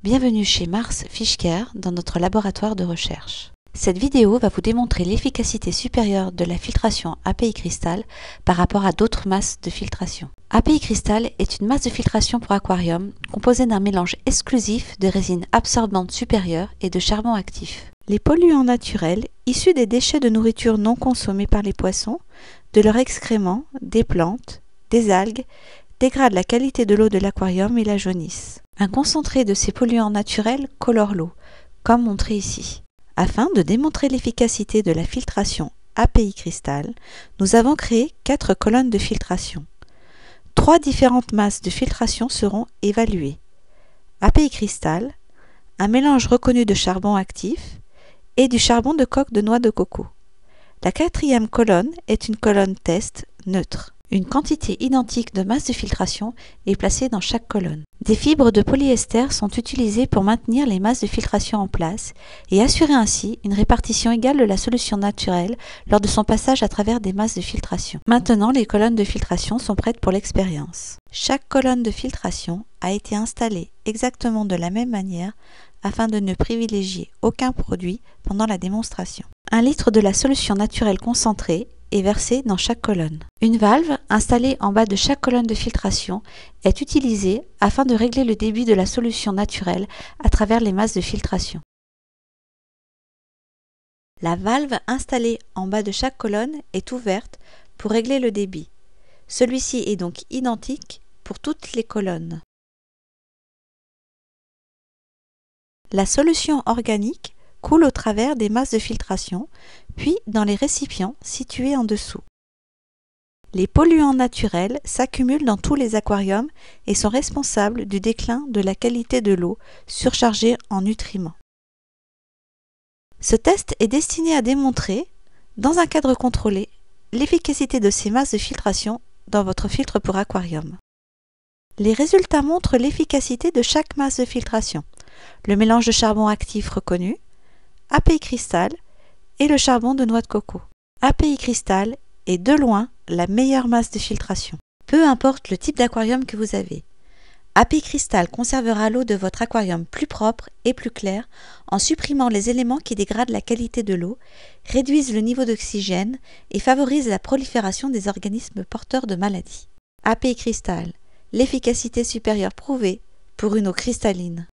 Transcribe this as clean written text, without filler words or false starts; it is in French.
Bienvenue chez Mars Fishcare dans notre laboratoire de recherche. Cette vidéo va vous démontrer l'efficacité supérieure de la filtration API Crystal par rapport à d'autres masses de filtration. API Crystal est une masse de filtration pour aquarium composée d'un mélange exclusif de résine absorbante supérieure et de charbon actif. Les polluants naturels issus des déchets de nourriture non consommés par les poissons, de leurs excréments, des plantes, des algues, dégradent la qualité de l'eau de l'aquarium et la jaunissent. Un concentré de ces polluants naturels colore l'eau, comme montré ici. Afin de démontrer l'efficacité de la filtration API Crystal, nous avons créé 4 colonnes de filtration. 3 différentes masses de filtration seront évaluées. API Crystal, un mélange reconnu de charbon actif et du charbon de coque de noix de coco. La 4e colonne est une colonne test neutre. Une quantité identique de masse de filtration est placée dans chaque colonne. Des fibres de polyester sont utilisées pour maintenir les masses de filtration en place et assurer ainsi une répartition égale de la solution naturelle lors de son passage à travers des masses de filtration. Maintenant, les colonnes de filtration sont prêtes pour l'expérience. Chaque colonne de filtration a été installée exactement de la même manière afin de ne privilégier aucun produit pendant la démonstration. 1 litre de la solution naturelle concentrée est versé dans chaque colonne. Une valve installée en bas de chaque colonne de filtration est utilisée afin de régler le débit de la solution naturelle à travers les masses de filtration. La valve installée en bas de chaque colonne est ouverte pour régler le débit. Celui-ci est donc identique pour toutes les colonnes. La solution organique coule au travers des masses de filtration, puis dans les récipients situés en dessous. Les polluants naturels s'accumulent dans tous les aquariums et sont responsables du déclin de la qualité de l'eau surchargée en nutriments. Ce test est destiné à démontrer, dans un cadre contrôlé, l'efficacité de ces masses de filtration dans votre filtre pour aquarium. Les résultats montrent l'efficacité de chaque masse de filtration, le mélange de charbon actif reconnu, API Crystal et le charbon de noix de coco. API Crystal est de loin la meilleure masse de filtration. Peu importe le type d'aquarium que vous avez. API Crystal conservera l'eau de votre aquarium plus propre et plus claire en supprimant les éléments qui dégradent la qualité de l'eau, réduisent le niveau d'oxygène et favorisent la prolifération des organismes porteurs de maladies. API Crystal, l'efficacité supérieure prouvée pour une eau cristalline.